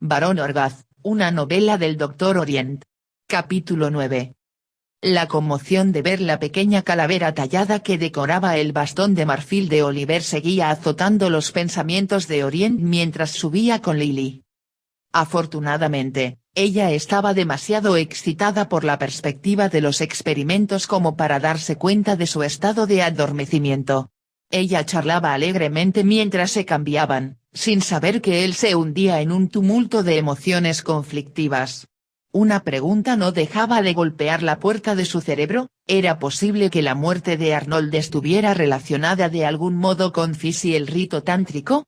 Barón Orgaz, una novela del Dr. Orient. Capítulo 9. La conmoción de ver la pequeña calavera tallada que decoraba el bastón de marfil de Oliver seguía azotando los pensamientos de Orient mientras subía con Lily. Afortunadamente, ella estaba demasiado excitada por la perspectiva de los experimentos como para darse cuenta de su estado de adormecimiento. Ella charlaba alegremente mientras se cambiaban, sin saber que él se hundía en un tumulto de emociones conflictivas. Una pregunta no dejaba de golpear la puerta de su cerebro: ¿era posible que la muerte de Arnold estuviera relacionada de algún modo con Fis y el rito tántrico?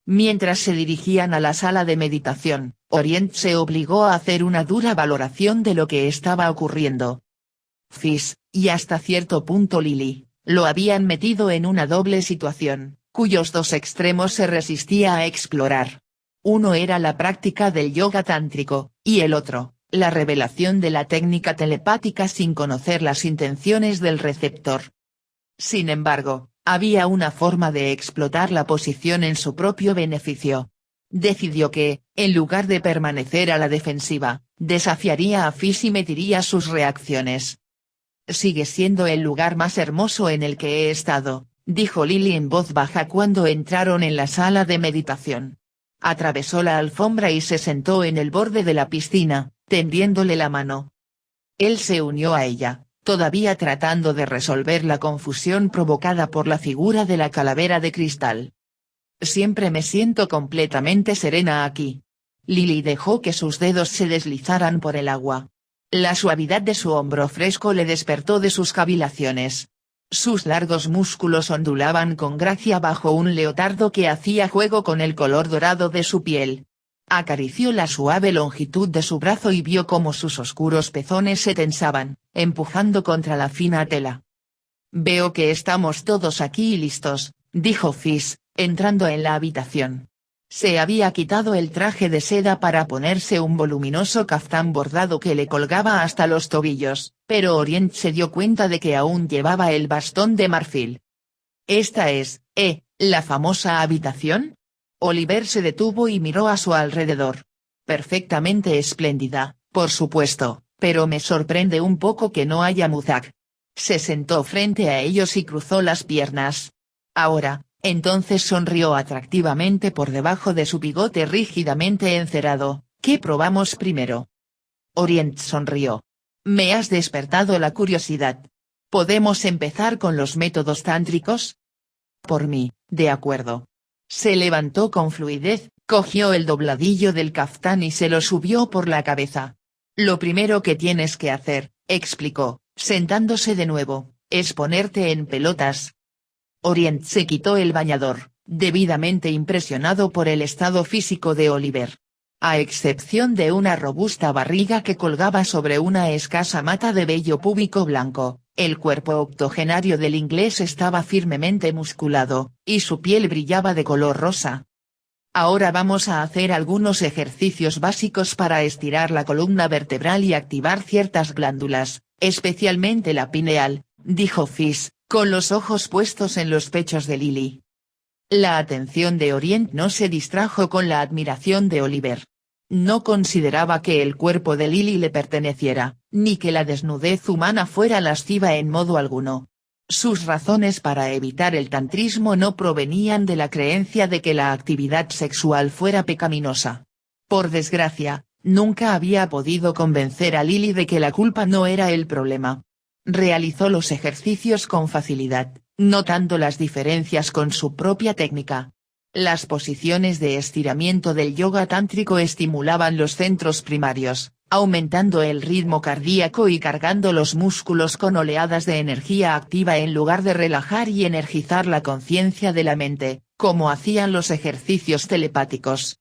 Mientras se dirigían a la sala de meditación, Orient se obligó a hacer una dura valoración de lo que estaba ocurriendo. Fis, y hasta cierto punto Lily, lo habían metido en una doble situación, cuyos dos extremos se resistía a explorar. Uno era la práctica del yoga tántrico, y el otro, la revelación de la técnica telepática sin conocer las intenciones del receptor. Sin embargo, había una forma de explotar la posición en su propio beneficio. Decidió que, en lugar de permanecer a la defensiva, desafiaría a Fis y mediría sus reacciones. «Sigue siendo el lugar más hermoso en el que he estado», dijo Lily en voz baja cuando entraron en la sala de meditación. Atravesó la alfombra y se sentó en el borde de la piscina, tendiéndole la mano. Él se unió a ella, todavía tratando de resolver la confusión provocada por la figura de la calavera de cristal. «Siempre me siento completamente serena aquí». Lily dejó que sus dedos se deslizaran por el agua. La suavidad de su hombro fresco le despertó de sus cavilaciones. Sus largos músculos ondulaban con gracia bajo un leotardo que hacía juego con el color dorado de su piel. Acarició la suave longitud de su brazo y vio cómo sus oscuros pezones se tensaban, empujando contra la fina tela. «Veo que estamos todos aquí y listos», dijo Fis, entrando en la habitación. Se había quitado el traje de seda para ponerse un voluminoso caftán bordado que le colgaba hasta los tobillos, pero Orient se dio cuenta de que aún llevaba el bastón de marfil. «¿Esta es, la famosa habitación?» Oliver se detuvo y miró a su alrededor. «Perfectamente espléndida, por supuesto, pero me sorprende un poco que no haya Muzak». Se sentó frente a ellos y cruzó las piernas. «Ahora». Entonces sonrió atractivamente por debajo de su bigote rígidamente encerado. «¿Qué probamos primero?» Orient sonrió. «Me has despertado la curiosidad. ¿Podemos empezar con los métodos tántricos?» «Por mí, de acuerdo». Se levantó con fluidez, cogió el dobladillo del caftán y se lo subió por la cabeza. «Lo primero que tienes que hacer», explicó, sentándose de nuevo, «es ponerte en pelotas». Orient se quitó el bañador, debidamente impresionado por el estado físico de Oliver. A excepción de una robusta barriga que colgaba sobre una escasa mata de vello púbico blanco, el cuerpo octogenario del inglés estaba firmemente musculado, y su piel brillaba de color rosa. «Ahora vamos a hacer algunos ejercicios básicos para estirar la columna vertebral y activar ciertas glándulas, especialmente la pineal», dijo Fis, con los ojos puestos en los pechos de Lily. La atención de Orient no se distrajo con la admiración de Oliver. No consideraba que el cuerpo de Lily le perteneciera, ni que la desnudez humana fuera lasciva en modo alguno. Sus razones para evitar el tantrismo no provenían de la creencia de que la actividad sexual fuera pecaminosa. Por desgracia, nunca había podido convencer a Lily de que la culpa no era el problema. Realizó los ejercicios con facilidad, notando las diferencias con su propia técnica. Las posiciones de estiramiento del yoga tántrico estimulaban los centros primarios, aumentando el ritmo cardíaco y cargando los músculos con oleadas de energía activa en lugar de relajar y energizar la conciencia de la mente, como hacían los ejercicios telepáticos.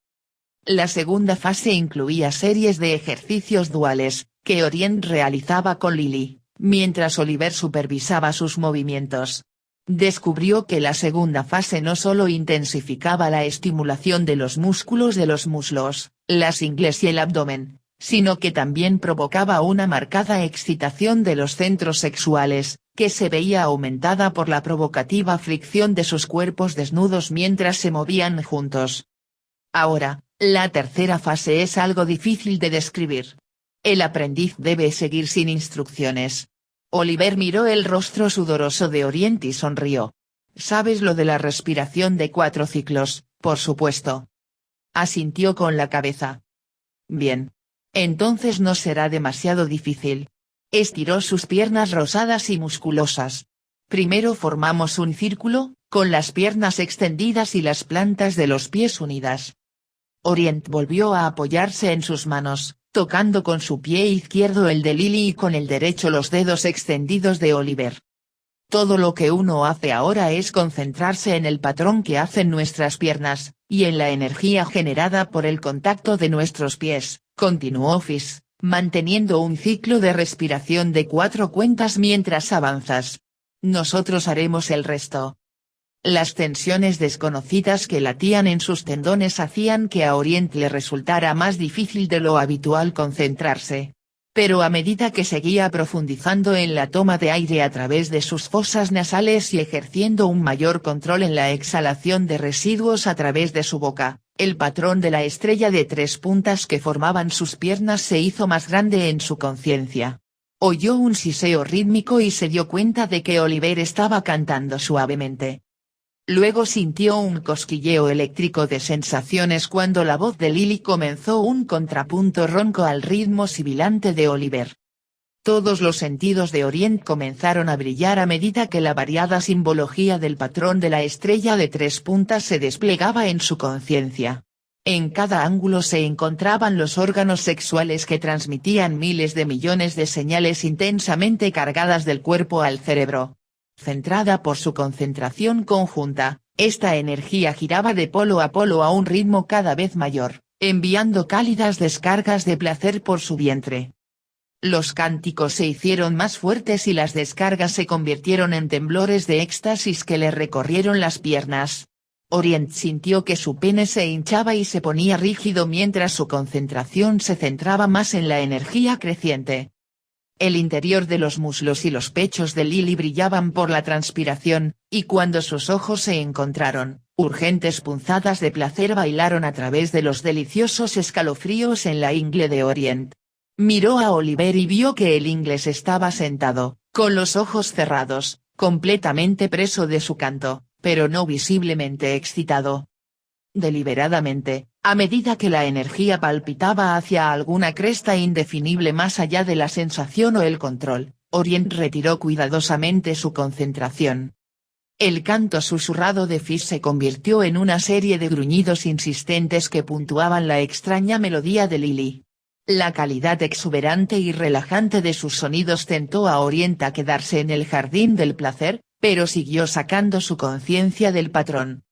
La segunda fase incluía series de ejercicios duales, que Orient realizaba con Lily, mientras Oliver supervisaba sus movimientos. Descubrió que la segunda fase no solo intensificaba la estimulación de los músculos de los muslos, las ingles y el abdomen, sino que también provocaba una marcada excitación de los centros sexuales, que se veía aumentada por la provocativa fricción de sus cuerpos desnudos mientras se movían juntos. Ahora, La tercera fase es algo difícil de describir. El aprendiz debe seguir sin instrucciones. Oliver miró el rostro sudoroso de Orient y sonrió. «¿Sabes lo de la respiración de 4 ciclos, por supuesto?» Asintió con la cabeza. «Bien. Entonces no será demasiado difícil». Estiró sus piernas rosadas y musculosas. «Primero formamos un círculo, con las piernas extendidas y las plantas de los pies unidas». Orient volvió a apoyarse en sus manos, tocando con su pie izquierdo el de Lily y con el derecho los dedos extendidos de Oliver. «Todo lo que uno hace ahora es concentrarse en el patrón que hacen nuestras piernas, y en la energía generada por el contacto de nuestros pies», continuó Fish, manteniendo un ciclo de respiración de 4 cuentas mientras avanzas. «Nosotros haremos el resto». Las tensiones desconocidas que latían en sus tendones hacían que a Orient le resultara más difícil de lo habitual concentrarse. Pero a medida que seguía profundizando en la toma de aire a través de sus fosas nasales y ejerciendo un mayor control en la exhalación de residuos a través de su boca, el patrón de la estrella de 3 puntas que formaban sus piernas se hizo más grande en su conciencia. Oyó un siseo rítmico y se dio cuenta de que Oliver estaba cantando suavemente. Luego sintió un cosquilleo eléctrico de sensaciones cuando la voz de Lily comenzó un contrapunto ronco al ritmo sibilante de Oliver. Todos los sentidos de Orient comenzaron a brillar a medida que la variada simbología del patrón de la estrella de 3 puntas se desplegaba en su conciencia. En cada ángulo se encontraban los órganos sexuales que transmitían miles de millones de señales intensamente cargadas del cuerpo al cerebro. Centrada por su concentración conjunta, esta energía giraba de polo a un ritmo cada vez mayor, enviando cálidas descargas de placer por su vientre. Los cánticos se hicieron más fuertes y las descargas se convirtieron en temblores de éxtasis que le recorrieron las piernas. Orient sintió que su pene se hinchaba y se ponía rígido mientras su concentración se centraba más en la energía creciente. El interior de los muslos y los pechos de Lily brillaban por la transpiración, y cuando sus ojos se encontraron, urgentes punzadas de placer bailaron a través de los deliciosos escalofríos en la ingle de Orient. Miró a Oliver y vio que el inglés estaba sentado, con los ojos cerrados, completamente preso de su canto, pero no visiblemente excitado. Deliberadamente, a medida que la energía palpitaba hacia alguna cresta indefinible más allá de la sensación o el control, Orient retiró cuidadosamente su concentración. El canto susurrado de Fish se convirtió en una serie de gruñidos insistentes que puntuaban la extraña melodía de Lily. La calidad exuberante y relajante de sus sonidos tentó a Orient a quedarse en el jardín del placer, pero siguió sacando su conciencia del patrón.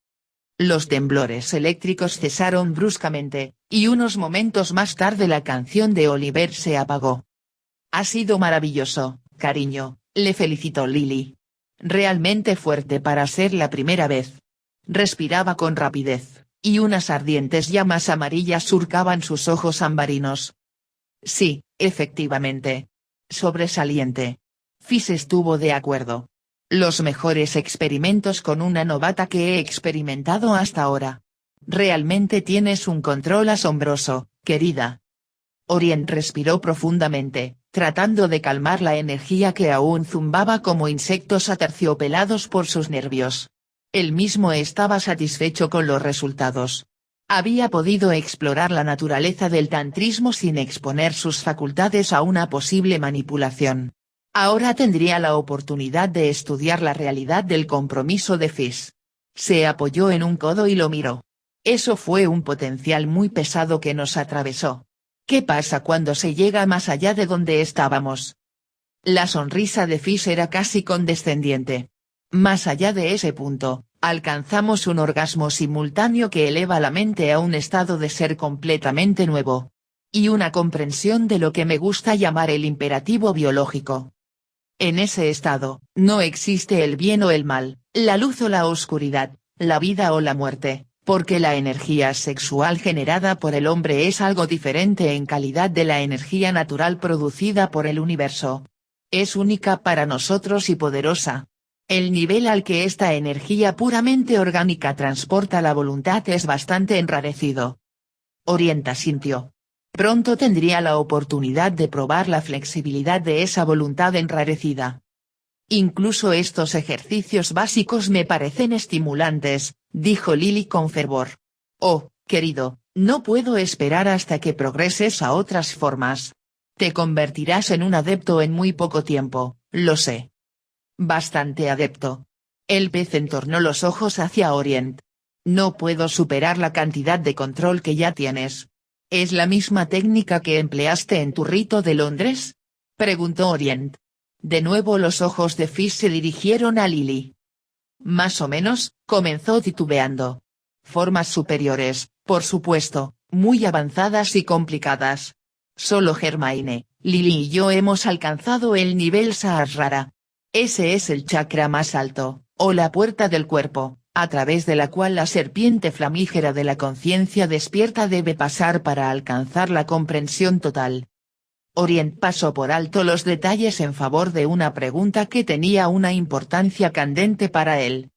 Los temblores eléctricos cesaron bruscamente, y unos momentos más tarde la canción de Oliver se apagó. «Ha sido maravilloso, cariño», le felicitó Lily. «Realmente fuerte para ser la primera vez». Respiraba con rapidez, y unas ardientes llamas amarillas surcaban sus ojos ambarinos. «Sí, efectivamente. Sobresaliente». Fish estuvo de acuerdo. «Los mejores experimentos con una novata que he experimentado hasta ahora. Realmente tienes un control asombroso, querida». Orient respiró profundamente, tratando de calmar la energía que aún zumbaba como insectos aterciopelados por sus nervios. Él mismo estaba satisfecho con los resultados. Había podido explorar la naturaleza del tantrismo sin exponer sus facultades a una posible manipulación. Ahora tendría la oportunidad de estudiar la realidad del compromiso de Fish. Se apoyó en un codo y lo miró. «Eso fue un potencial muy pesado que nos atravesó. ¿Qué pasa cuando se llega más allá de donde estábamos?» La sonrisa de Fish era casi condescendiente. «Más allá de ese punto, alcanzamos un orgasmo simultáneo que eleva la mente a un estado de ser completamente nuevo. Y una comprensión de lo que me gusta llamar el imperativo biológico. En ese estado, no existe el bien o el mal, la luz o la oscuridad, la vida o la muerte, porque la energía sexual generada por el hombre es algo diferente en calidad de la energía natural producida por el universo. Es única para nosotros y poderosa. El nivel al que esta energía puramente orgánica transporta la voluntad es bastante enrarecido. Orient asintió. Pronto tendría la oportunidad de probar la flexibilidad de esa voluntad enrarecida. Incluso estos ejercicios básicos me parecen estimulantes, dijo Lily con fervor. Oh, querido, no puedo esperar hasta que progreses a otras formas. Te convertirás en un adepto en muy poco tiempo, lo sé. Bastante adepto. El pez entornó los ojos hacia Orient. No puedo superar la cantidad de control que ya tienes. ¿Es la misma técnica que empleaste en tu rito de Londres? Preguntó Orient. De nuevo los ojos de Fish se dirigieron a Lily. Más o menos, comenzó titubeando. Formas superiores, por supuesto, muy avanzadas y complicadas. Solo Hermione, Lily y yo hemos alcanzado el nivel Sahasrara. Ese es el chakra más alto, o la puerta del cuerpo, a través de la cual la serpiente flamígera de la conciencia despierta debe pasar para alcanzar la comprensión total. Orient pasó por alto los detalles en favor de una pregunta que tenía una importancia candente para él.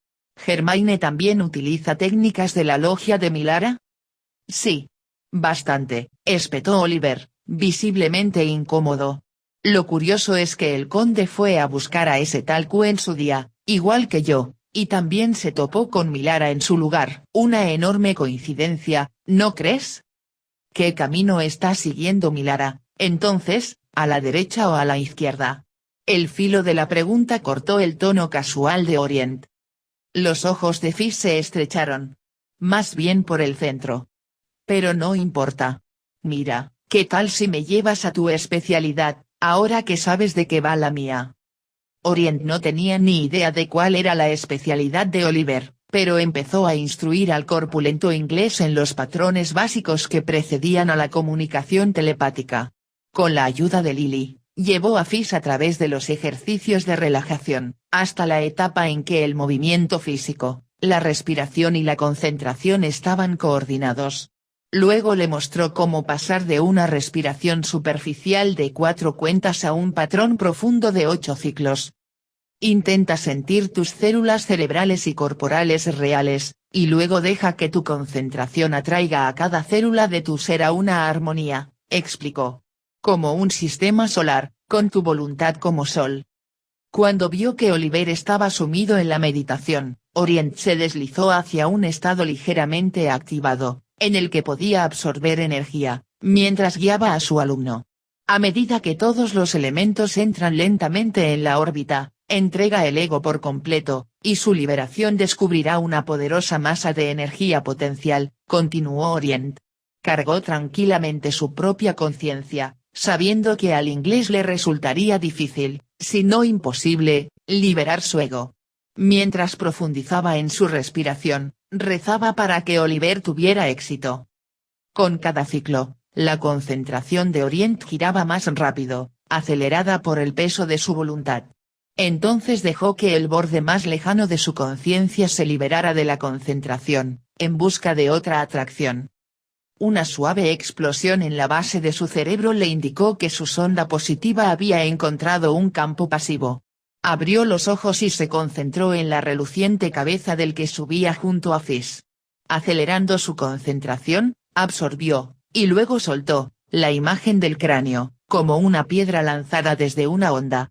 ¿Hermione también utiliza técnicas de la logia de Milara? Sí. Bastante, espetó Oliver, visiblemente incómodo. Lo curioso es que el conde fue a buscar a ese tal Q en su día, igual que yo, y también se topó con Milara en su lugar. Una enorme coincidencia, ¿no crees? ¿Qué camino está siguiendo Milara, entonces, a la derecha o a la izquierda? El filo de la pregunta cortó el tono casual de Orient. Los ojos de Fish se estrecharon. Más bien por el centro. Pero no importa. Mira, ¿qué tal si me llevas a tu especialidad, ahora que sabes de qué va la mía? Orient no tenía ni idea de cuál era la especialidad de Oliver, pero empezó a instruir al corpulento inglés en los patrones básicos que precedían a la comunicación telepática. Con la ayuda de Lily, llevó a Fish a través de los ejercicios de relajación, hasta la etapa en que el movimiento físico, la respiración y la concentración estaban coordinados. Luego le mostró cómo pasar de una respiración superficial de 4 cuentas a un patrón profundo de 8 ciclos. Intenta sentir tus células cerebrales y corporales reales, y luego deja que tu concentración atraiga a cada célula de tu ser a una armonía, explicó. Como un sistema solar, con tu voluntad como sol. Cuando vio que Oliver estaba sumido en la meditación, Orient se deslizó hacia un estado ligeramente activado, en el que podía absorber energía, mientras guiaba a su alumno. A medida que todos los elementos entran lentamente en la órbita, entrega el ego por completo, y su liberación descubrirá una poderosa masa de energía potencial, continuó Orient. Cargó tranquilamente su propia conciencia, sabiendo que al inglés le resultaría difícil, si no imposible, liberar su ego. Mientras profundizaba en su respiración, rezaba para que Oliver tuviera éxito. Con cada ciclo, la concentración de Orient giraba más rápido, acelerada por el peso de su voluntad. Entonces dejó que el borde más lejano de su conciencia se liberara de la concentración, en busca de otra atracción. Una suave explosión en la base de su cerebro le indicó que su sonda positiva había encontrado un campo pasivo. Abrió los ojos y se concentró en la reluciente cabeza del que subía junto a Fish. Acelerando su concentración, absorbió, y luego soltó, la imagen del cráneo, como una piedra lanzada desde una onda.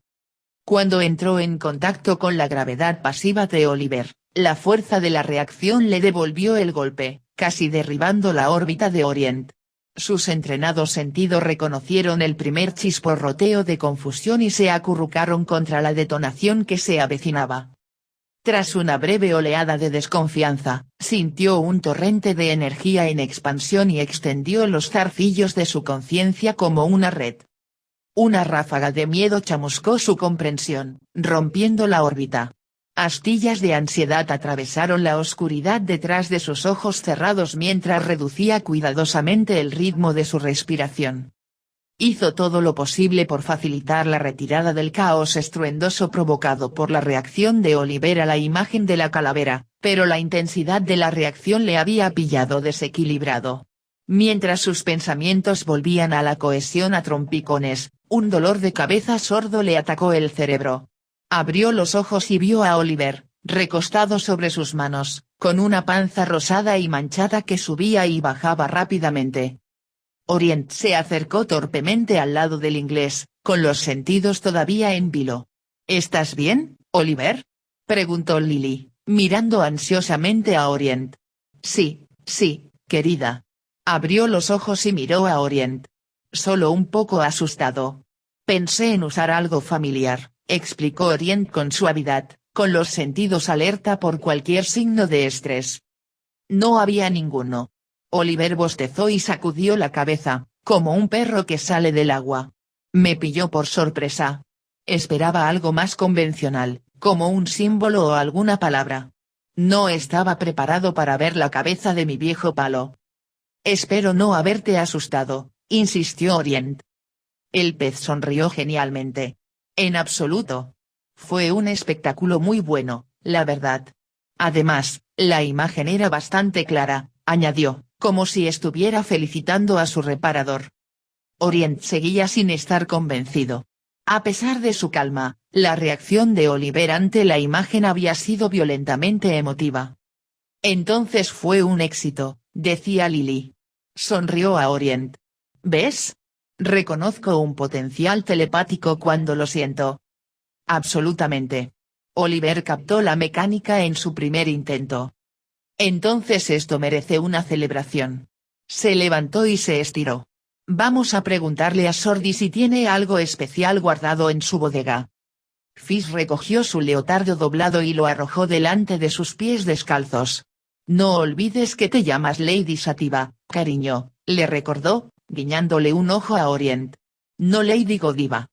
Cuando entró en contacto con la gravedad pasiva de Oliver, la fuerza de la reacción le devolvió el golpe, casi derribando la órbita de Orient. Sus entrenados sentidos reconocieron el primer chisporroteo de confusión y se acurrucaron contra la detonación que se avecinaba. Tras una breve oleada de desconfianza, sintió un torrente de energía en expansión y extendió los zarcillos de su conciencia como una red. Una ráfaga de miedo chamuscó su comprensión, rompiendo la órbita. Astillas de ansiedad atravesaron la oscuridad detrás de sus ojos cerrados mientras reducía cuidadosamente el ritmo de su respiración. Hizo todo lo posible por facilitar la retirada del caos estruendoso provocado por la reacción de Oliver a la imagen de la calavera, pero la intensidad de la reacción le había pillado desequilibrado. Mientras sus pensamientos volvían a la cohesión a trompicones, un dolor de cabeza sordo le atacó el cerebro. Abrió los ojos y vio a Oliver, recostado sobre sus manos, con una panza rosada y manchada que subía y bajaba rápidamente. Orient se acercó torpemente al lado del inglés, con los sentidos todavía en vilo. ¿Estás bien, Oliver?, preguntó Lily, mirando ansiosamente a Orient. Sí, querida. Abrió los ojos y miró a Orient. Solo un poco asustado. Pensé en usar algo familiar, explicó Orient con suavidad, con los sentidos alerta por cualquier signo de estrés. No había ninguno. Oliver bostezó y sacudió la cabeza, como un perro que sale del agua. Me pilló por sorpresa. Esperaba algo más convencional, como un símbolo o alguna palabra. No estaba preparado para ver la cabeza de mi viejo palo. Espero no haberte asustado, insistió Orient. El pez sonrió genialmente. En absoluto. Fue un espectáculo muy bueno, la verdad. Además, la imagen era bastante clara, añadió, como si estuviera felicitando a su reparador. Orient seguía sin estar convencido. A pesar de su calma, la reacción de Oliver ante la imagen había sido violentamente emotiva. Entonces fue un éxito, decía Lily. Sonrió a Orient. ¿Ves? Reconozco un potencial telepático cuando lo siento. Absolutamente. Oliver captó la mecánica en su primer intento. Entonces esto merece una celebración. Se levantó y se estiró. Vamos a preguntarle a Sordi si tiene algo especial guardado en su bodega. Fizz recogió su leotardo doblado y lo arrojó delante de sus pies descalzos. No olvides que te llamas Lady Sativa, cariño, le recordó, guiñándole un ojo a Orient. No Lady Godiva.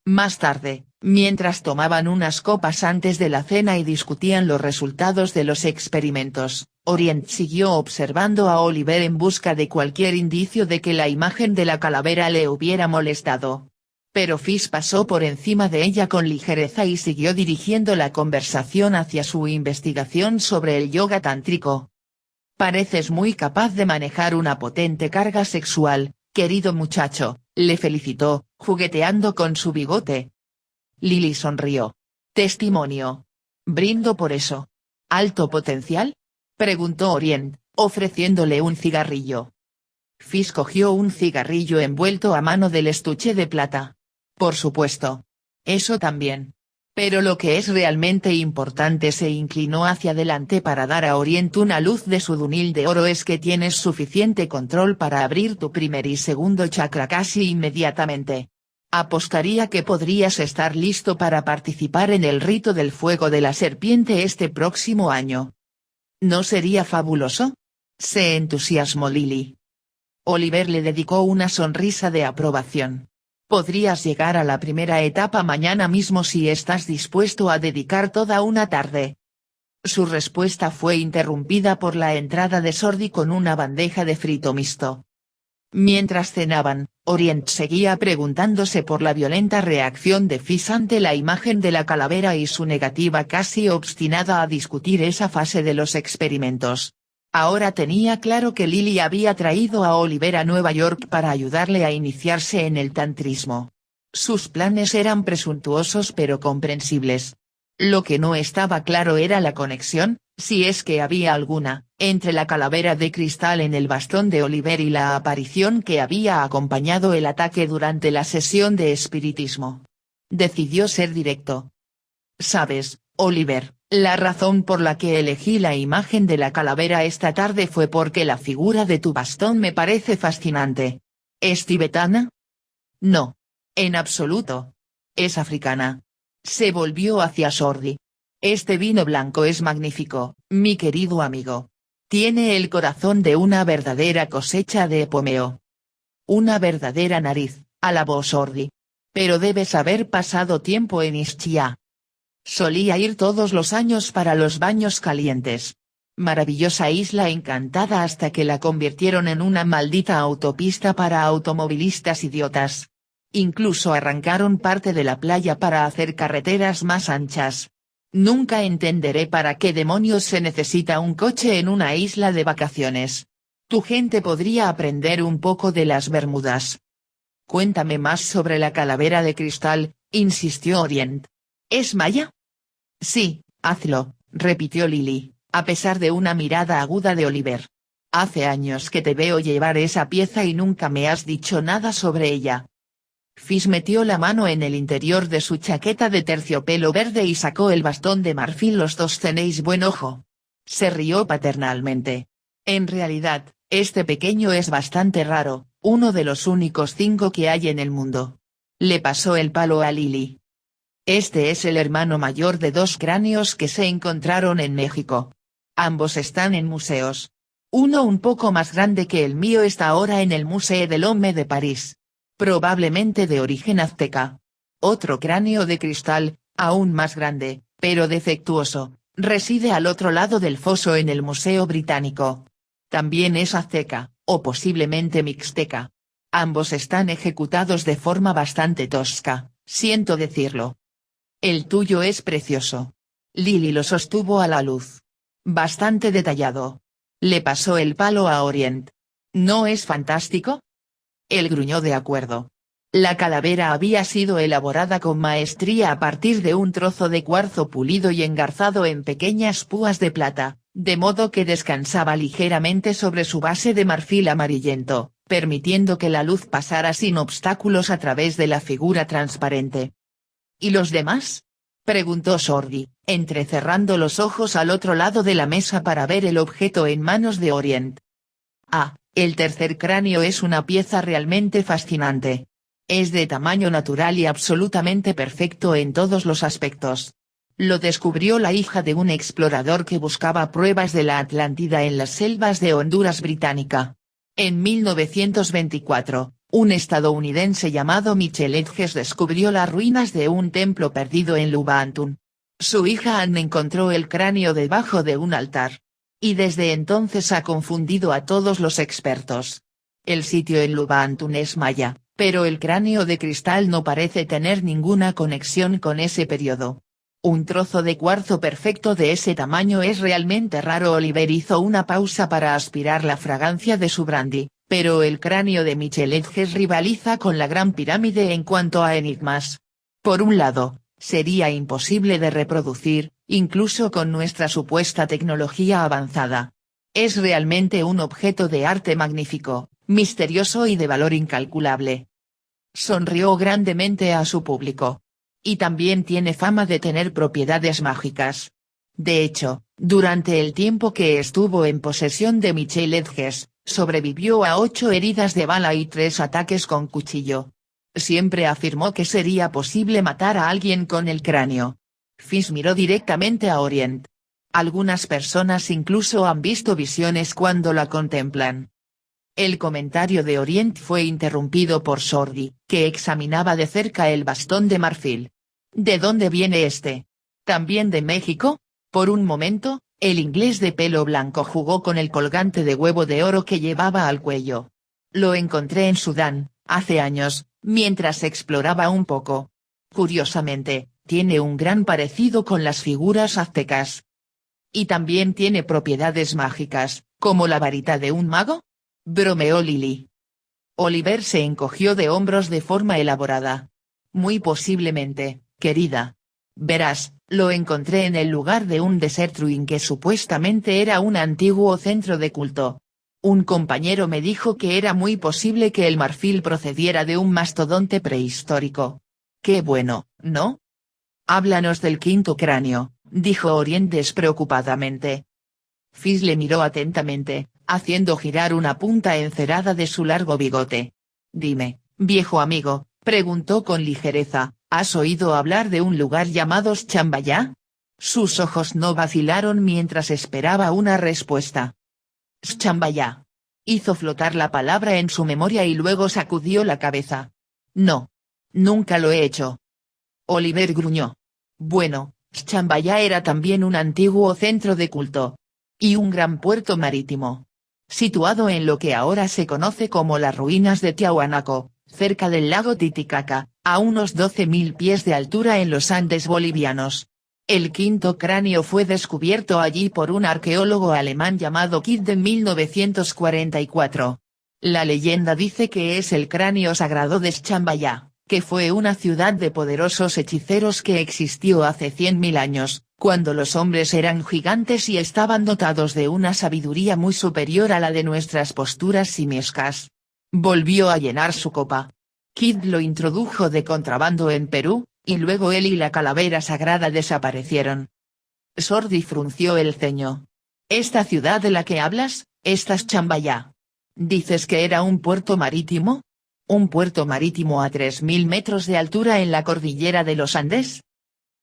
Más tarde, mientras tomaban unas copas antes de la cena y discutían los resultados de los experimentos, Orient siguió observando a Oliver en busca de cualquier indicio de que la imagen de la calavera le hubiera molestado. Pero Fizz pasó por encima de ella con ligereza y siguió dirigiendo la conversación hacia su investigación sobre el yoga tántrico. Pareces muy capaz de manejar una potente carga sexual, querido muchacho, le felicitó, jugueteando con su bigote. Lily sonrió. Testimonio. Brindo por eso. ¿Alto potencial?, preguntó Orient, ofreciéndole un cigarrillo. Fizz cogió un cigarrillo envuelto a mano del estuche de plata. Por supuesto. Eso también. Pero lo que es realmente importante, se inclinó hacia adelante para dar a Orient una luz de su dunil de oro, es que tienes suficiente control para abrir tu primer y segundo chakra casi inmediatamente. Apostaría que podrías estar listo para participar en el rito del fuego de la serpiente este próximo año. ¿No sería fabuloso?, se entusiasmó Lily. Oliver le dedicó una sonrisa de aprobación. Podrías llegar a la primera etapa mañana mismo si estás dispuesto a dedicar toda una tarde. Su respuesta fue interrumpida por la entrada de Sordi con una bandeja de frito mixto. Mientras cenaban, Orient seguía preguntándose por la violenta reacción de Fizz ante la imagen de la calavera y su negativa casi obstinada a discutir esa fase de los experimentos. Ahora tenía claro que Lily había traído a Oliver a Nueva York para ayudarle a iniciarse en el tantrismo. Sus planes eran presuntuosos pero comprensibles. Lo que no estaba claro era la conexión, si es que había alguna, entre la calavera de cristal en el bastón de Oliver y la aparición que había acompañado el ataque durante la sesión de espiritismo. Decidió ser directo. ¿Sabes, Oliver? La razón por la que elegí la imagen de la calavera esta tarde fue porque la figura de tu bastón me parece fascinante. ¿Es tibetana? No. En absoluto. Es africana. Se volvió hacia Sordi. Este vino blanco es magnífico, mi querido amigo. Tiene el corazón de una verdadera cosecha de pomeo. Una verdadera nariz, alabó Sordi. Pero debes haber pasado tiempo en Ischia. Solía ir todos los años para los baños calientes. Maravillosa isla encantada hasta que la convirtieron en una maldita autopista para automovilistas idiotas. Incluso arrancaron parte de la playa para hacer carreteras más anchas. Nunca entenderé para qué demonios se necesita un coche en una isla de vacaciones. Tu gente podría aprender un poco de las Bermudas. Cuéntame más sobre la calavera de cristal, insistió Orient. ¿Es maya? Sí, hazlo, repitió Lily, a pesar de una mirada aguda de Oliver. Hace años que te veo llevar esa pieza y nunca me has dicho nada sobre ella. Fish metió la mano en el interior de su chaqueta de terciopelo verde y sacó el bastón de marfil. Los dos tenéis buen ojo. Se rió paternalmente. En realidad, este pequeño es bastante raro, uno de los únicos 5 que hay en el mundo. Le pasó el palo a Lily. Este es el hermano mayor de 2 cráneos que se encontraron en México. Ambos están en museos. Uno un poco más grande que el mío está ahora en el Musée de l'Homme de París. Probablemente de origen azteca. Otro cráneo de cristal, aún más grande, pero defectuoso, reside al otro lado del foso en el Museo Británico. También es azteca, o posiblemente mixteca. Ambos están ejecutados de forma bastante tosca, siento decirlo. El tuyo es precioso. Lily lo sostuvo a la luz. Bastante detallado. Le pasó el palo a Orient. ¿No es fantástico? Él gruñó de acuerdo. La calavera había sido elaborada con maestría a partir de un trozo de cuarzo pulido y engarzado en pequeñas púas de plata, de modo que descansaba ligeramente sobre su base de marfil amarillento, permitiendo que la luz pasara sin obstáculos a través de la figura transparente. ¿Y los demás?, preguntó Sordi, entrecerrando los ojos al otro lado de la mesa para ver el objeto en manos de Orient. Ah, el tercer cráneo es una pieza realmente fascinante. Es de tamaño natural y absolutamente perfecto en todos los aspectos. Lo descubrió la hija de un explorador que buscaba pruebas de la Atlántida en las selvas de Honduras británica. En 1924, un estadounidense llamado Michel Edges descubrió las ruinas de un templo perdido en Lubantún. Su hija Anne encontró el cráneo debajo de un altar. Y desde entonces ha confundido a todos los expertos. El sitio en Lubantún es maya, pero el cráneo de cristal no parece tener ninguna conexión con ese periodo. Un trozo de cuarzo perfecto de ese tamaño es realmente raro. Oliver hizo una pausa para aspirar la fragancia de su brandy, pero el cráneo de Michel Edges rivaliza con la Gran Pirámide en cuanto a enigmas. Por un lado, sería imposible de reproducir, incluso con nuestra supuesta tecnología avanzada. Es realmente un objeto de arte magnífico, misterioso y de valor incalculable. Sonrió grandemente a su público. Y también tiene fama de tener propiedades mágicas. De hecho, durante el tiempo que estuvo en posesión de Michel Edges, sobrevivió a 8 heridas de bala y 3 ataques con cuchillo. Siempre afirmó que sería posible matar a alguien con el cráneo. Fish miró directamente a Orient. Algunas personas incluso han visto visiones cuando la contemplan. El comentario de Orient fue interrumpido por Sordi, que examinaba de cerca el bastón de marfil. ¿De dónde viene este? ¿También de México? Por un momento, el inglés de pelo blanco jugó con el colgante de huevo de oro que llevaba al cuello. Lo encontré en Sudán, hace años, mientras exploraba un poco. Curiosamente, tiene un gran parecido con las figuras aztecas. ¿Y también tiene propiedades mágicas, como la varita de un mago?, bromeó Lily. Oliver se encogió de hombros de forma elaborada. Muy posiblemente, querida. Verás, lo encontré en el lugar de un desert ruin que supuestamente era un antiguo centro de culto. Un compañero me dijo que era muy posible que el marfil procediera de un mastodonte prehistórico. Qué bueno, ¿no? Háblanos del quinto cráneo, dijo Orient despreocupadamente. Fish le miró atentamente, haciendo girar una punta encerada de su largo bigote. Dime, viejo amigo, preguntó con ligereza, ¿has oído hablar de un lugar llamado Chambaya? Sus ojos no vacilaron mientras esperaba una respuesta. Chambaya. Hizo flotar la palabra en su memoria y luego sacudió la cabeza. No. Nunca lo he hecho. Oliver gruñó. Bueno, Chambaya era también un antiguo centro de culto. Y un gran puerto marítimo. Situado en lo que ahora se conoce como las ruinas de Tiahuanaco, cerca del lago Titicaca, a unos 12.000 pies de altura en los Andes bolivianos. El quinto cráneo fue descubierto allí por un arqueólogo alemán llamado Kidd en 1944. La leyenda dice que es el cráneo sagrado de Chambaya, que fue una ciudad de poderosos hechiceros que existió hace 100.000 años, cuando los hombres eran gigantes y estaban dotados de una sabiduría muy superior a la de nuestras posturas simiescas. Volvió a llenar su copa. Kid lo introdujo de contrabando en Perú, y luego él y la calavera sagrada desaparecieron. Sordi frunció el ceño. ¿Esta ciudad de la que hablas, estás Chambayá? ¿Dices que era un puerto marítimo? ¿Un puerto marítimo a 3.000 metros de altura en la cordillera de los Andes?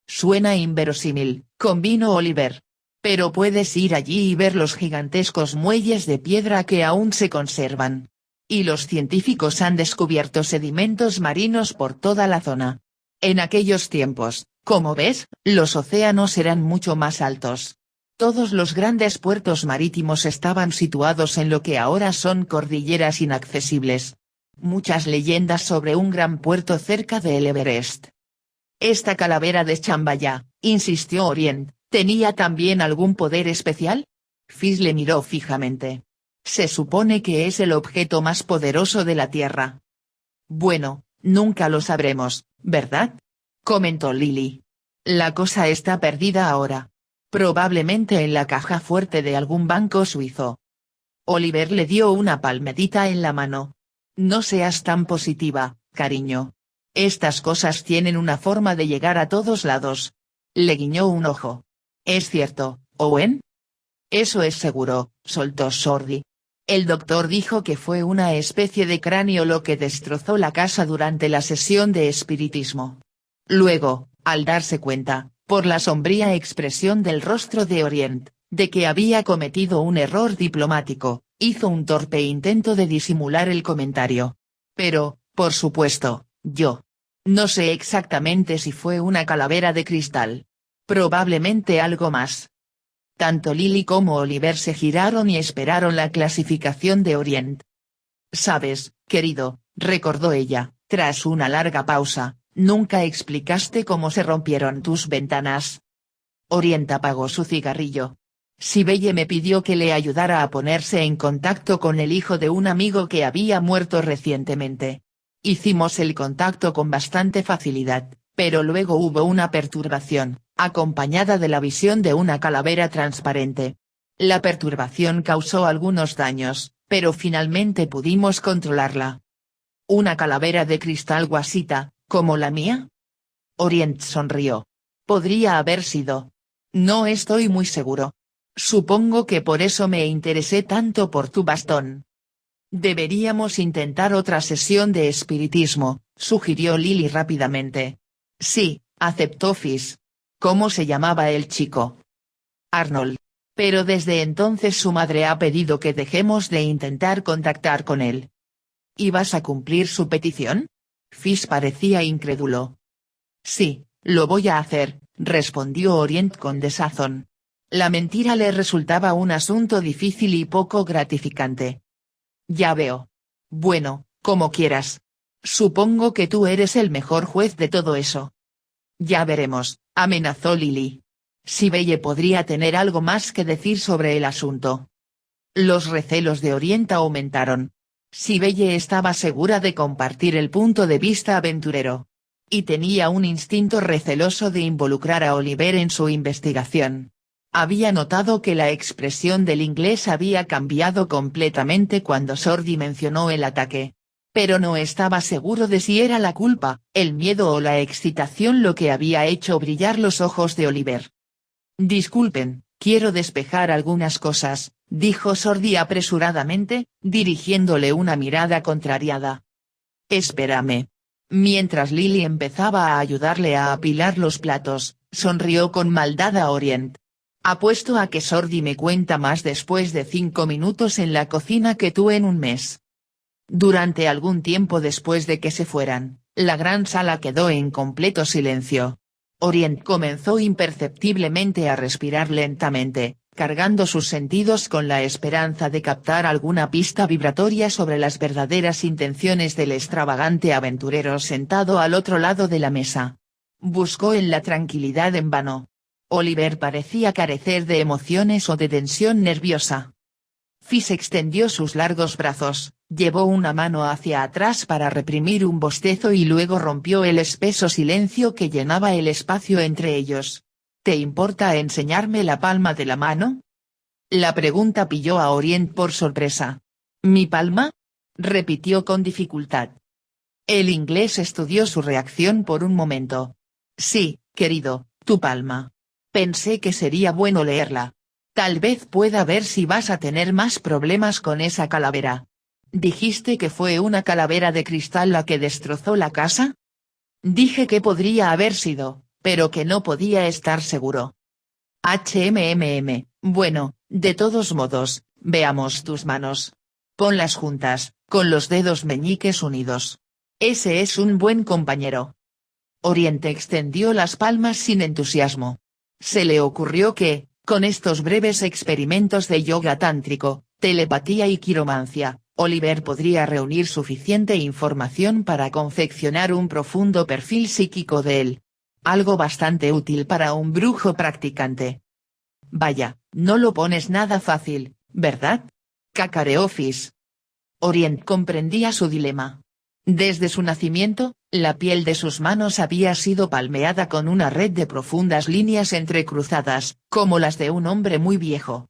Suena inverosímil, convino Oliver. Pero puedes ir allí y ver los gigantescos muelles de piedra que aún se conservan. Y los científicos han descubierto sedimentos marinos por toda la zona. En aquellos tiempos, como ves, los océanos eran mucho más altos. Todos los grandes puertos marítimos estaban situados en lo que ahora son cordilleras inaccesibles. Muchas leyendas sobre un gran puerto cerca del Everest. Esta calavera de Chambayá, insistió Orient, ¿tenía también algún poder especial? Fis le miró fijamente. Se supone que es el objeto más poderoso de la Tierra. Bueno, nunca lo sabremos, ¿verdad? Comentó Lily. La cosa está perdida ahora. Probablemente en la caja fuerte de algún banco suizo. Oliver le dio una palmadita en la mano. No seas tan positiva, cariño. Estas cosas tienen una forma de llegar a todos lados. Le guiñó un ojo. ¿Es cierto, Owen? Eso es seguro, soltó Sordi. El doctor dijo que fue una especie de cráneo lo que destrozó la casa durante la sesión de espiritismo. Luego, al darse cuenta, por la sombría expresión del rostro de Orient, de que había cometido un error diplomático, hizo un torpe intento de disimular el comentario. Pero, por supuesto, yo. No sé exactamente si fue una calavera de cristal. Probablemente algo más. Tanto Lily como Oliver se giraron y esperaron la clasificación de Orient. Sabes, querido, recordó ella, tras una larga pausa, nunca explicaste cómo se rompieron tus ventanas. Orient apagó su cigarrillo. Sibelle me pidió que le ayudara a ponerse en contacto con el hijo de un amigo que había muerto recientemente. Hicimos el contacto con bastante facilidad, pero luego hubo una perturbación, acompañada de la visión de una calavera transparente. La perturbación causó algunos daños, pero finalmente pudimos controlarla. ¿Una calavera de cristal guasita, como la mía? Orient sonrió. Podría haber sido. No estoy muy seguro. Supongo que por eso me interesé tanto por tu bastón. Deberíamos intentar otra sesión de espiritismo, sugirió Lily rápidamente. Sí, aceptó Fis. ¿Cómo se llamaba el chico? Arnold. Pero desde entonces su madre ha pedido que dejemos de intentar contactar con él. ¿Y vas a cumplir su petición? Fis parecía incrédulo. Sí, lo voy a hacer, respondió Orient con desazón. La mentira le resultaba un asunto difícil y poco gratificante. Ya veo. Bueno, como quieras. Supongo que tú eres el mejor juez de todo eso. Ya veremos, amenazó Lily. Sibelle podría tener algo más que decir sobre el asunto. Los recelos de Orient aumentaron. Sibelle estaba segura de compartir el punto de vista aventurero. Y tenía un instinto receloso de involucrar a Oliver en su investigación. Había notado que la expresión del inglés había cambiado completamente cuando Sordi mencionó el ataque. Pero no estaba seguro de si era la culpa, el miedo o la excitación lo que había hecho brillar los ojos de Oliver. Disculpen, quiero despejar algunas cosas, dijo Sordi apresuradamente, dirigiéndole una mirada contrariada. Espérame. Mientras Lily empezaba a ayudarle a apilar los platos, sonrió con maldad a Orient. Apuesto a que Sordi me cuenta más después de 5 minutos en la cocina que tú en un mes. Durante algún tiempo después de que se fueran, la gran sala quedó en completo silencio. Orient comenzó imperceptiblemente a respirar lentamente, cargando sus sentidos con la esperanza de captar alguna pista vibratoria sobre las verdaderas intenciones del extravagante aventurero sentado al otro lado de la mesa. Buscó en la tranquilidad en vano. Oliver parecía carecer de emociones o de tensión nerviosa. Fizz extendió sus largos brazos, llevó una mano hacia atrás para reprimir un bostezo y luego rompió el espeso silencio que llenaba el espacio entre ellos. ¿Te importa enseñarme la palma de la mano? La pregunta pilló a Orient por sorpresa. ¿Mi palma? Repitió con dificultad. El inglés estudió su reacción por un momento. Sí, querido, tu palma. Pensé que sería bueno leerla. Tal vez pueda ver si vas a tener más problemas con esa calavera. ¿Dijiste que fue una calavera de cristal la que destrozó la casa? Dije que podría haber sido, pero que no podía estar seguro. Bueno, de todos modos, veamos tus manos. Ponlas juntas, con los dedos meñiques unidos. Ese es un buen compañero. Oriente extendió las palmas sin entusiasmo. Se le ocurrió que, con estos breves experimentos de yoga tántrico, telepatía y quiromancia, Oliver podría reunir suficiente información para confeccionar un profundo perfil psíquico de él. Algo bastante útil para un brujo practicante. Vaya, no lo pones nada fácil, ¿verdad? Cacareó Fizz. Orient comprendía su dilema. Desde su nacimiento, la piel de sus manos había sido palmeada con una red de profundas líneas entrecruzadas, como las de un hombre muy viejo.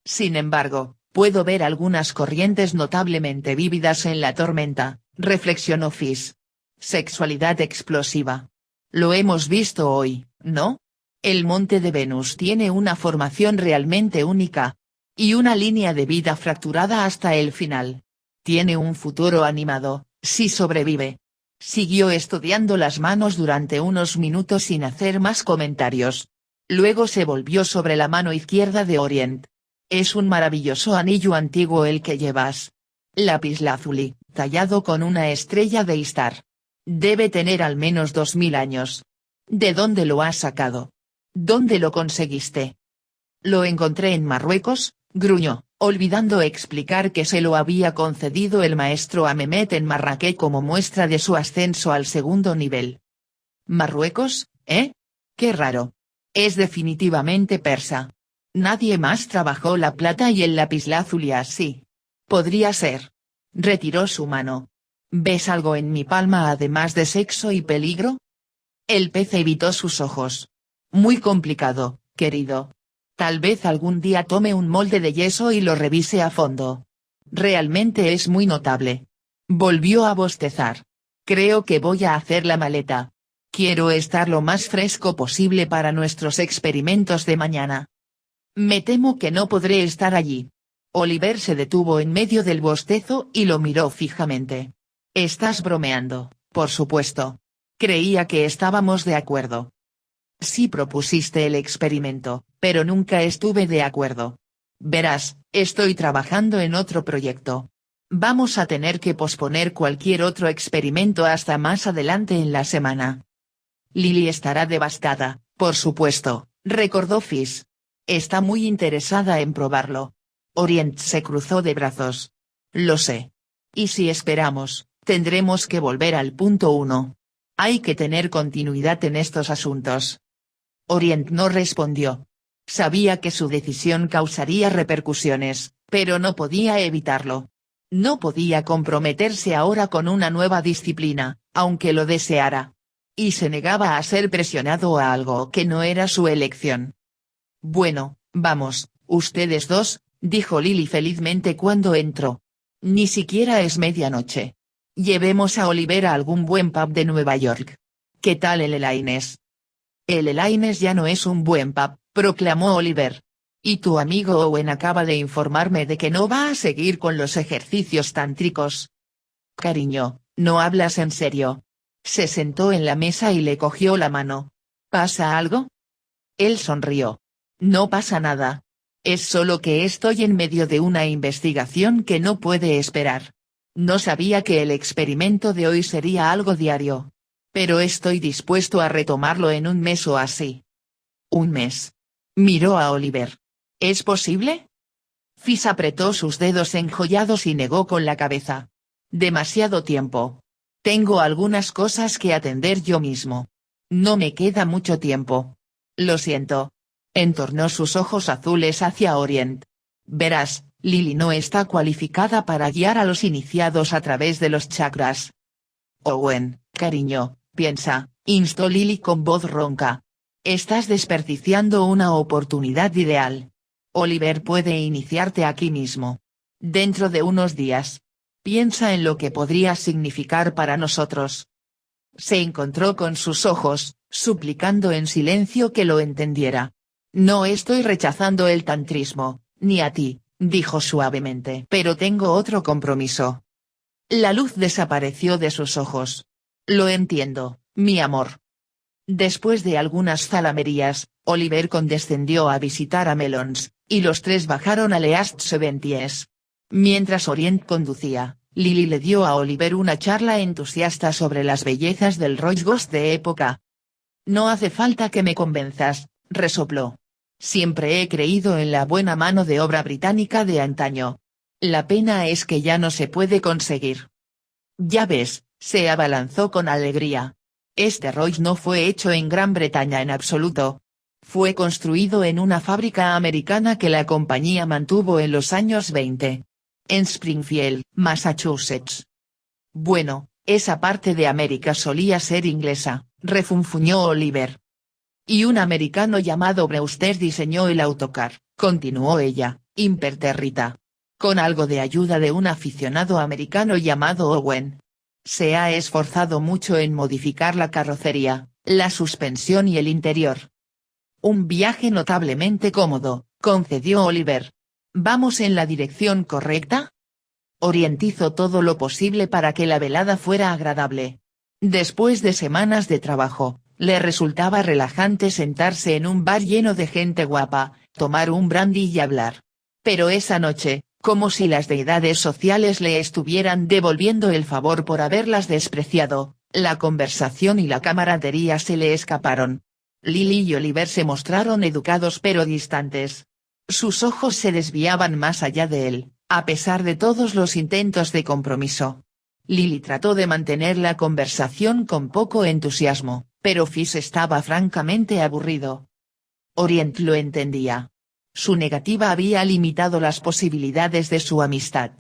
Sin embargo, puedo ver algunas corrientes notablemente vívidas en la tormenta, reflexionó Fizz. Sexualidad explosiva. Lo hemos visto hoy, ¿no? El monte de Venus tiene una formación realmente única. Y una línea de vida fracturada hasta el final. Tiene un futuro animado, si sobrevive. Siguió estudiando las manos durante unos minutos sin hacer más comentarios. Luego se volvió sobre la mano izquierda de Orient. Es un maravilloso anillo antiguo el que llevas. Lapislázuli, tallado con una estrella de Istar. Debe tener al menos 2000 años. ¿De dónde lo has sacado? ¿Dónde lo conseguiste? Lo encontré en Marruecos, gruñó, olvidando explicar que se lo había concedido el maestro a Mehmet en Marrakech como muestra de su ascenso al segundo nivel. ¿Marruecos, eh? Qué raro. Es definitivamente persa. Nadie más trabajó la plata y el lapislázuli así. Podría ser. Retiró su mano. ¿Ves algo en mi palma además de sexo y peligro? El pez evitó sus ojos. Muy complicado, querido. Tal vez algún día tome un molde de yeso y lo revise a fondo. Realmente es muy notable. Volvió a bostezar. Creo que voy a hacer la maleta. Quiero estar lo más fresco posible para nuestros experimentos de mañana. Me temo que no podré estar allí. Oliver se detuvo en medio del bostezo y lo miró fijamente. Estás bromeando, por supuesto. Creía que estábamos de acuerdo. Sí propusiste el experimento, pero nunca estuve de acuerdo. Verás, estoy trabajando en otro proyecto. Vamos a tener que posponer cualquier otro experimento hasta más adelante en la semana. Lily estará devastada, por supuesto, recordó Fizz. Está muy interesada en probarlo. Orient se cruzó de brazos. Lo sé. Y si esperamos, tendremos que volver al punto 1. Hay que tener continuidad en estos asuntos. Orient no respondió. Sabía que su decisión causaría repercusiones, pero no podía evitarlo. No podía comprometerse ahora con una nueva disciplina, aunque lo deseara. Y se negaba a ser presionado a algo que no era su elección. Bueno, vamos, ustedes dos, dijo Lily felizmente cuando entró. Ni siquiera es medianoche. Llevemos a Oliver a algún buen pub de Nueva York. ¿Qué tal el Elaines? El Elaines ya no es un buen pub, proclamó Oliver. Y tu amigo Owen acaba de informarme de que no va a seguir con los ejercicios tántricos. Cariño, ¿no hablas en serio? Se sentó en la mesa y le cogió la mano. ¿Pasa algo? Él sonrió. No pasa nada. Es solo que estoy en medio de una investigación que no puede esperar. No sabía que el experimento de hoy sería algo diario. Pero estoy dispuesto a retomarlo en un mes o así. ¿Un mes? Miró a Oliver. ¿Es posible? Fizz apretó sus dedos enjollados y negó con la cabeza. Demasiado tiempo. Tengo algunas cosas que atender yo mismo. No me queda mucho tiempo. Lo siento. Entornó sus ojos azules hacia Orient. Verás, Lily no está cualificada para guiar a los iniciados a través de los chakras. Owen, cariño, piensa, instó Lily con voz ronca. Estás desperdiciando una oportunidad ideal. Oliver puede iniciarte aquí mismo. Dentro de unos días. Piensa en lo que podría significar para nosotros. Se encontró con sus ojos, suplicando en silencio que lo entendiera. No estoy rechazando el tantrismo, ni a ti, dijo suavemente. Pero tengo otro compromiso. La luz desapareció de sus ojos. Lo entiendo, mi amor. Después de algunas zalamerías, Oliver condescendió a visitar a Melons, y los tres bajaron a Least Seventies. Mientras Orient conducía, Lily le dio a Oliver una charla entusiasta sobre las bellezas del Rose Ghost de época. No hace falta que me convenzas, resopló. Siempre he creído en la buena mano de obra británica de antaño. La pena es que ya no se puede conseguir. Ya ves, se abalanzó con alegría. Este Rolls no fue hecho en Gran Bretaña en absoluto. Fue construido en una fábrica americana que la compañía mantuvo en los años 20. En Springfield, Massachusetts. Bueno, esa parte de América solía ser inglesa, refunfuñó Oliver. Y un americano llamado Brewster diseñó el autocar, continuó ella, impertérrita. Con algo de ayuda de un aficionado americano llamado Owen. Se ha esforzado mucho en modificar la carrocería, la suspensión y el interior. Un viaje notablemente cómodo, concedió Oliver. ¿Vamos en la dirección correcta? Orient hizo todo lo posible para que la velada fuera agradable. Después de semanas de trabajo, le resultaba relajante sentarse en un bar lleno de gente guapa, tomar un brandy y hablar. Pero esa noche, como si las deidades sociales le estuvieran devolviendo el favor por haberlas despreciado, la conversación y la camaradería se le escaparon. Lily y Oliver se mostraron educados pero distantes. Sus ojos se desviaban más allá de él, a pesar de todos los intentos de compromiso. Lily trató de mantener la conversación con poco entusiasmo, pero Fizz estaba francamente aburrido. Orient lo entendía. Su negativa había limitado las posibilidades de su amistad.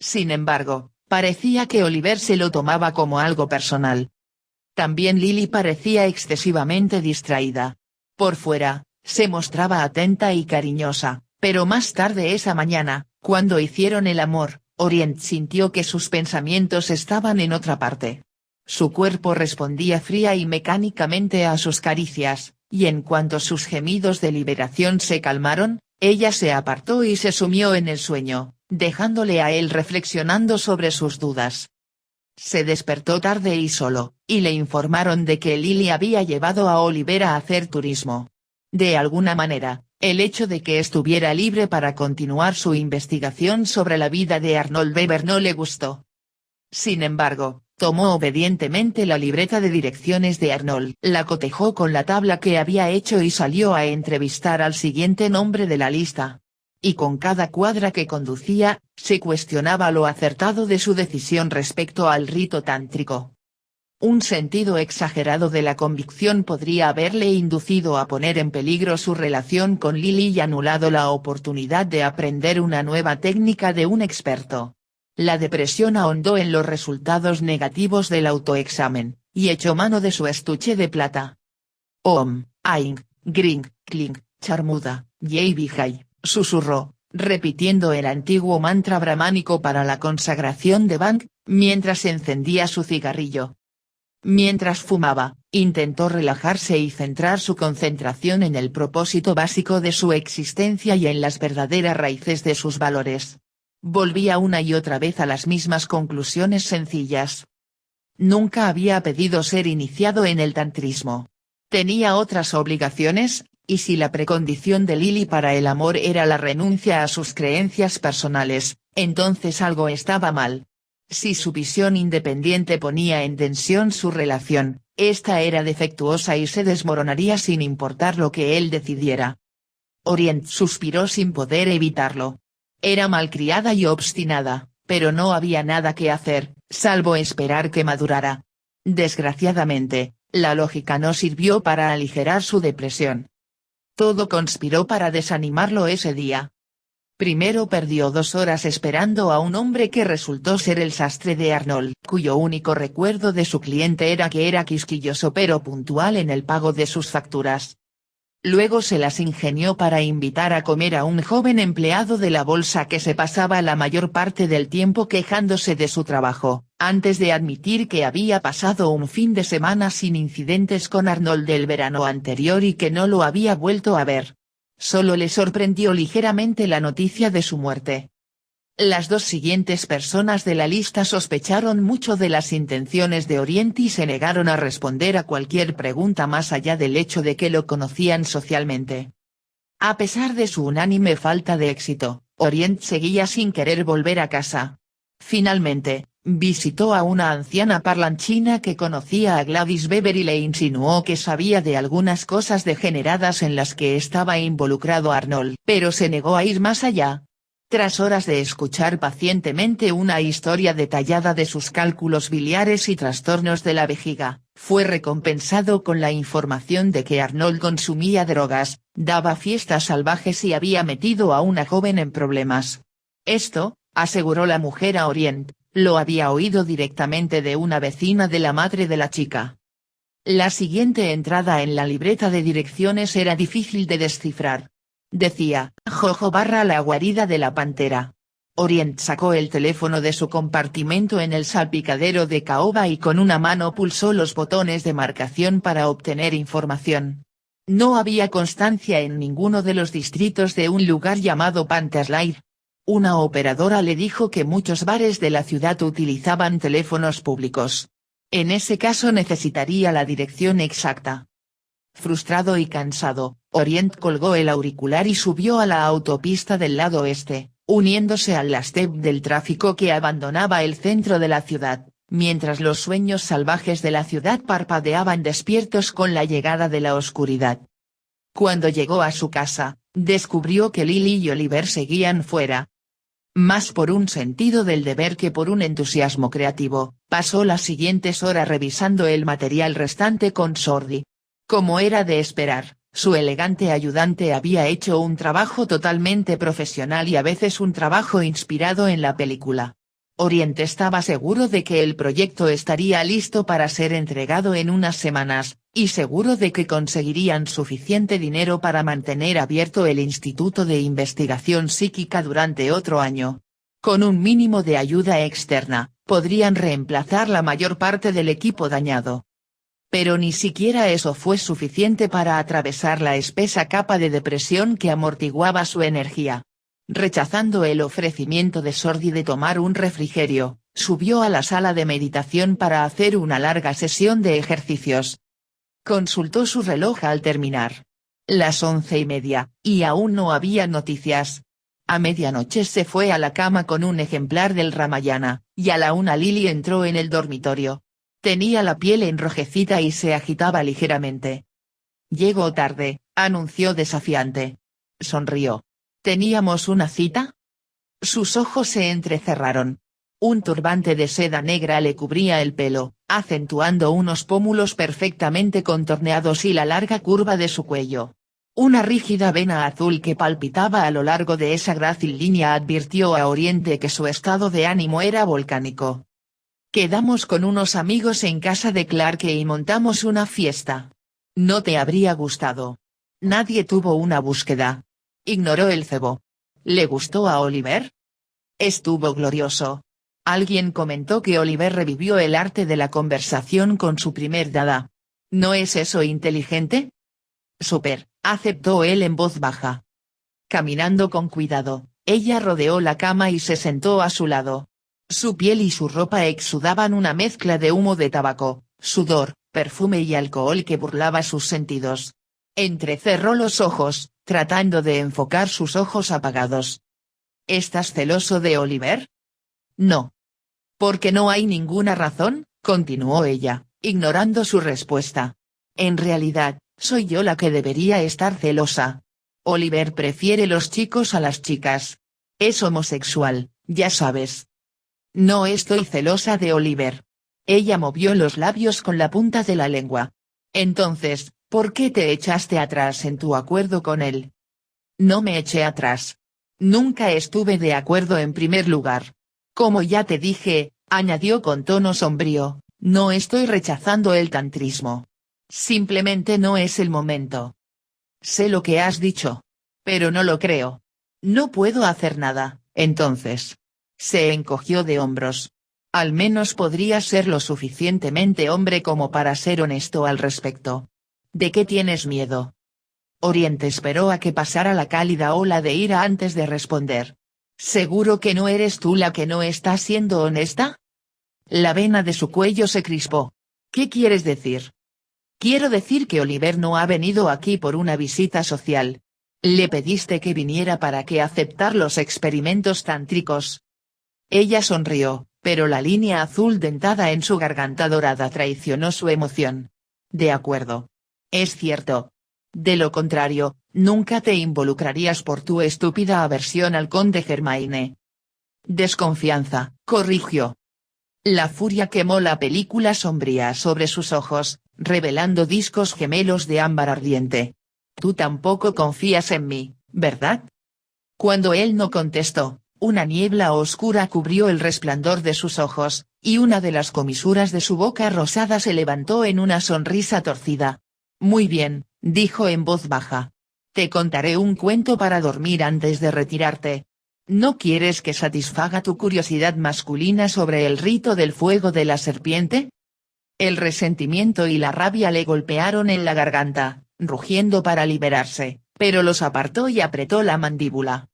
Sin embargo, parecía que Oliver se lo tomaba como algo personal. También Lily parecía excesivamente distraída. Por fuera, se mostraba atenta y cariñosa, pero más tarde esa mañana, cuando hicieron el amor, Orient sintió que sus pensamientos estaban en otra parte. Su cuerpo respondía fría y mecánicamente a sus caricias, y en cuanto sus gemidos de liberación se calmaron, ella se apartó y se sumió en el sueño, dejándole a él reflexionando sobre sus dudas. Se despertó tarde y solo, y le informaron de que Lily había llevado a Oliver a hacer turismo. De alguna manera, el hecho de que estuviera libre para continuar su investigación sobre la vida de Arnold Weber no le gustó. Sin embargo, tomó obedientemente la libreta de direcciones de Arnold, la cotejó con la tabla que había hecho y salió a entrevistar al siguiente nombre de la lista. Y con cada cuadra que conducía, se cuestionaba lo acertado de su decisión respecto al rito tántrico. Un sentido exagerado de la convicción podría haberle inducido a poner en peligro su relación con Lily y anulado la oportunidad de aprender una nueva técnica de un experto. La depresión ahondó en los resultados negativos del autoexamen, y echó mano de su estuche de plata. Om, Aing, Gring, Kling, Charmuda, Yei Vijay, susurró, repitiendo el antiguo mantra brahmánico para la consagración de Bang, mientras encendía su cigarrillo. Mientras fumaba, intentó relajarse y centrar su concentración en el propósito básico de su existencia y en las verdaderas raíces de sus valores. Volvía una y otra vez a las mismas conclusiones sencillas. Nunca había pedido ser iniciado en el tantrismo. Tenía otras obligaciones, y si la precondición de Lily para el amor era la renuncia a sus creencias personales, entonces algo estaba mal. Si su visión independiente ponía en tensión su relación, esta era defectuosa y se desmoronaría sin importar lo que él decidiera. Orient suspiró sin poder evitarlo. Era malcriada y obstinada, pero no había nada que hacer, salvo esperar que madurara. Desgraciadamente, la lógica no sirvió para aligerar su depresión. Todo conspiró para desanimarlo ese día. Primero perdió 2 horas esperando a un hombre que resultó ser el sastre de Arnold, cuyo único recuerdo de su cliente era que era quisquilloso pero puntual en el pago de sus facturas. Luego se las ingenió para invitar a comer a un joven empleado de la bolsa que se pasaba la mayor parte del tiempo quejándose de su trabajo, antes de admitir que había pasado un fin de semana sin incidentes con Arnold del verano anterior y que no lo había vuelto a ver. Solo le sorprendió ligeramente la noticia de su muerte. Las 2 siguientes personas de la lista sospecharon mucho de las intenciones de Orient y se negaron a responder a cualquier pregunta más allá del hecho de que lo conocían socialmente. A pesar de su unánime falta de éxito, Orient seguía sin querer volver a casa. Finalmente, visitó a una anciana parlanchina que conocía a Gladys Bever y le insinuó que sabía de algunas cosas degeneradas en las que estaba involucrado Arnold, pero se negó a ir más allá. Tras horas de escuchar pacientemente una historia detallada de sus cálculos biliares y trastornos de la vejiga, fue recompensado con la información de que Arnold consumía drogas, daba fiestas salvajes y había metido a una joven en problemas. Esto, aseguró la mujer a Orient, lo había oído directamente de una vecina de la madre de la chica. La siguiente entrada en la libreta de direcciones era difícil de descifrar. Decía, Jojo barra la guarida de la pantera. Orient sacó el teléfono de su compartimento en el salpicadero de caoba y con una mano pulsó los botones de marcación para obtener información. No había constancia en ninguno de los distritos de un lugar llamado Pantaslair. Una operadora le dijo que muchos bares de la ciudad utilizaban teléfonos públicos. En ese caso necesitaría la dirección exacta. Frustrado y cansado, Orient colgó el auricular y subió a la autopista del lado oeste, uniéndose al lastep del tráfico que abandonaba el centro de la ciudad, mientras los sueños salvajes de la ciudad parpadeaban despiertos con la llegada de la oscuridad. Cuando llegó a su casa, descubrió que Lily y Oliver seguían fuera. Más por un sentido del deber que por un entusiasmo creativo, pasó las siguientes horas revisando el material restante con Sordi. Como era de esperar, su elegante ayudante había hecho un trabajo totalmente profesional y a veces un trabajo inspirado en la película. Orient estaba seguro de que el proyecto estaría listo para ser entregado en unas semanas, y seguro de que conseguirían suficiente dinero para mantener abierto el Instituto de Investigación Psíquica durante otro año. Con un mínimo de ayuda externa, podrían reemplazar la mayor parte del equipo dañado. Pero ni siquiera eso fue suficiente para atravesar la espesa capa de depresión que amortiguaba su energía. Rechazando el ofrecimiento de Sordi de tomar un refrigerio, subió a la sala de meditación para hacer una larga sesión de ejercicios. Consultó su reloj al terminar. Las 11:30, y aún no había noticias. A medianoche se fue a la cama con un ejemplar del Ramayana, y a la 1 Lily entró en el dormitorio. Tenía la piel enrojecida y se agitaba ligeramente. «Llego tarde», anunció desafiante. Sonrió. «¿Teníamos una cita?». Sus ojos se entrecerraron. Un turbante de seda negra le cubría el pelo, acentuando unos pómulos perfectamente contorneados y la larga curva de su cuello. Una rígida vena azul que palpitaba a lo largo de esa grácil línea advirtió a Oriente que su estado de ánimo era volcánico. «Quedamos con unos amigos en casa de Clark y montamos una fiesta. No te habría gustado. Nadie tuvo una búsqueda». Ignoró el cebo. «¿Le gustó a Oliver?». «Estuvo glorioso». Alguien comentó que Oliver revivió el arte de la conversación con su primer dada. ¿No es eso inteligente? «Súper», aceptó él en voz baja. Caminando con cuidado, ella rodeó la cama y se sentó a su lado. Su piel y su ropa exudaban una mezcla de humo de tabaco, sudor, perfume y alcohol que burlaba sus sentidos. Entrecerró los ojos, tratando de enfocar sus ojos apagados. «¿Estás celoso de Oliver?». «No». «¿Porque no hay ninguna razón?», continuó ella, ignorando su respuesta. «En realidad, soy yo la que debería estar celosa. Oliver prefiere los chicos a las chicas. Es homosexual, ya sabes». «No estoy celosa de Oliver». Ella movió los labios con la punta de la lengua. «Entonces, ¿por qué te echaste atrás en tu acuerdo con él?». «No me eché atrás. Nunca estuve de acuerdo en primer lugar. Como ya te dije, añadió con tono sombrío, no estoy rechazando el tantrismo. Simplemente no es el momento. Sé lo que has dicho. Pero no lo creo. No puedo hacer nada, entonces. Se encogió de hombros. Al menos podría ser lo suficientemente hombre como para ser honesto al respecto. ¿De qué tienes miedo? Oriente esperó a que pasara la cálida ola de ira antes de responder. ¿Seguro que no eres tú la que no está siendo honesta? La vena de su cuello se crispó. ¿Qué quieres decir? Quiero decir que Oliver no ha venido aquí por una visita social. Le pediste que viniera para que aceptar los experimentos tántricos. Ella sonrió, pero la línea azul dentada en su garganta dorada traicionó su emoción. De acuerdo. Es cierto. De lo contrario, nunca te involucrarías por tu estúpida aversión al conde Germaine. Desconfianza, corrigió. La furia quemó la película sombría sobre sus ojos, revelando discos gemelos de ámbar ardiente. Tú tampoco confías en mí, ¿verdad? Cuando él no contestó, una niebla oscura cubrió el resplandor de sus ojos, y una de las comisuras de su boca rosada se levantó en una sonrisa torcida. Muy bien, dijo en voz baja. Te contaré un cuento para dormir antes de retirarte. ¿No quieres que satisfaga tu curiosidad masculina sobre el rito del fuego de la serpiente? El resentimiento y la rabia le golpearon en la garganta, rugiendo para liberarse, pero los apartó y apretó la mandíbula.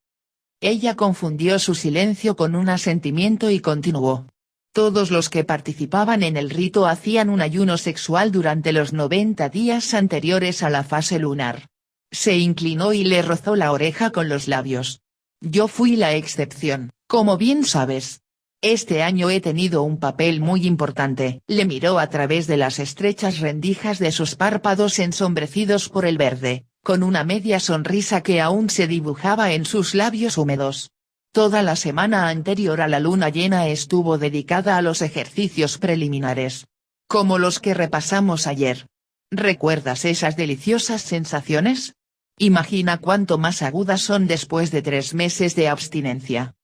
Ella confundió su silencio con un asentimiento y continuó. Todos los que participaban en el rito hacían un ayuno sexual durante los 90 días anteriores a la fase lunar. Se inclinó y le rozó la oreja con los labios. Yo fui la excepción, como bien sabes. Este año he tenido un papel muy importante. Le miró a través de las estrechas rendijas de sus párpados ensombrecidos por el verde, con una media sonrisa que aún se dibujaba en sus labios húmedos. Toda la semana anterior a la luna llena estuvo dedicada a los ejercicios preliminares. Como los que repasamos ayer. ¿Recuerdas esas deliciosas sensaciones? Imagina cuánto más agudas son después de 3 meses de abstinencia.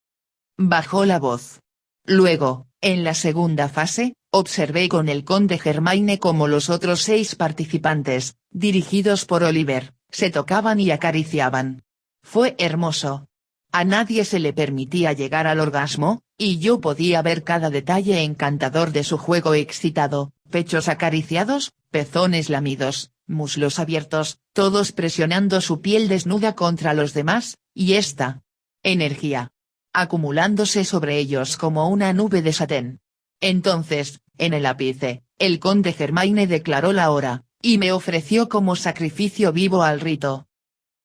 Bajó la voz. Luego, en la segunda fase, observé con el conde Germaine cómo los otros 6 participantes, dirigidos por Oliver, se tocaban y acariciaban. Fue hermoso. A nadie se le permitía llegar al orgasmo, y yo podía ver cada detalle encantador de su juego excitado, pechos acariciados, pezones lamidos, muslos abiertos, todos presionando su piel desnuda contra los demás, y esta energía acumulándose sobre ellos como una nube de satén. Entonces, en el ápice, el conde Germaine declaró la hora, y me ofreció como sacrificio vivo al rito.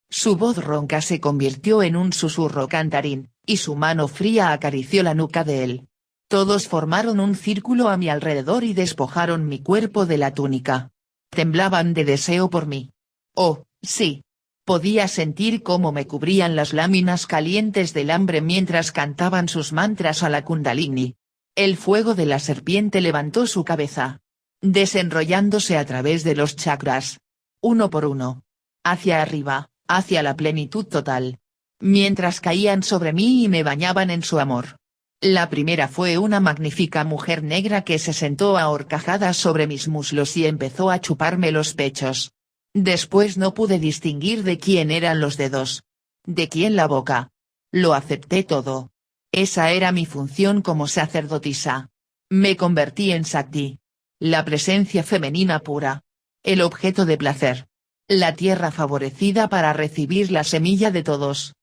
Su voz ronca se convirtió en un susurro cantarín, y su mano fría acarició la nuca de él. Todos formaron un círculo a mi alrededor y despojaron mi cuerpo de la túnica. Temblaban de deseo por mí. Oh, sí. Podía sentir cómo me cubrían las láminas calientes del hambre mientras cantaban sus mantras a la Kundalini. El fuego de la serpiente levantó su cabeza, desenrollándose a través de los chakras. Uno por uno. Hacia arriba, hacia la plenitud total. Mientras caían sobre mí y me bañaban en su amor. La primera fue una magnífica mujer negra que se sentó a horcajadas sobre mis muslos y empezó a chuparme los pechos. Después no pude distinguir de quién eran los dedos. De quién la boca. Lo acepté todo. Esa era mi función como sacerdotisa. Me convertí en Shakti. La presencia femenina pura. El objeto de placer. La tierra favorecida para recibir la semilla de todos.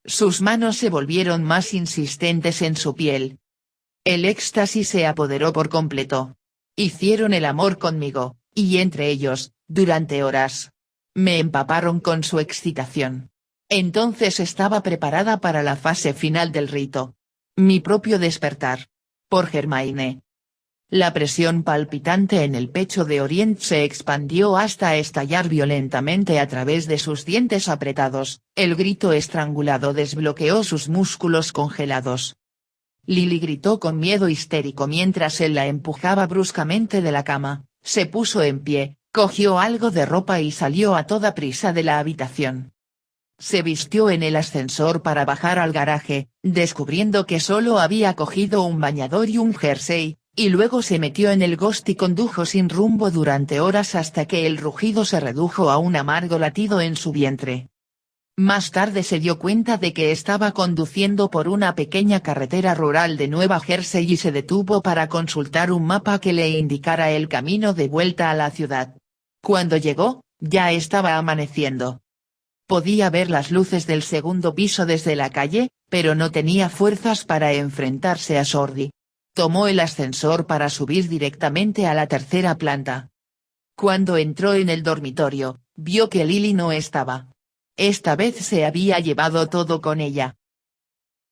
Sus manos se volvieron más insistentes en su piel. El éxtasis se apoderó por completo. Hicieron el amor conmigo, y entre ellos, durante horas. Me empaparon con su excitación. Entonces estaba preparada para la fase final del rito. Mi propio despertar. Por Germaine. La presión palpitante en el pecho de Orient se expandió hasta estallar violentamente a través de sus dientes apretados, el grito estrangulado desbloqueó sus músculos congelados. Lily gritó con miedo histérico mientras él la empujaba bruscamente de la cama, se puso en pie, cogió algo de ropa y salió a toda prisa de la habitación. Se vistió en el ascensor para bajar al garaje, descubriendo que solo había cogido un bañador y un jersey, y luego se metió en el Ghost y condujo sin rumbo durante horas hasta que el rugido se redujo a un amargo latido en su vientre. Más tarde se dio cuenta de que estaba conduciendo por una pequeña carretera rural de Nueva Jersey y se detuvo para consultar un mapa que le indicara el camino de vuelta a la ciudad. Cuando llegó, ya estaba amaneciendo. Podía ver las luces del segundo piso desde la calle, pero no tenía fuerzas para enfrentarse a Sordi. Tomó el ascensor para subir directamente a la tercera planta. Cuando entró en el dormitorio, vio que Lily no estaba. Esta vez se había llevado todo con ella.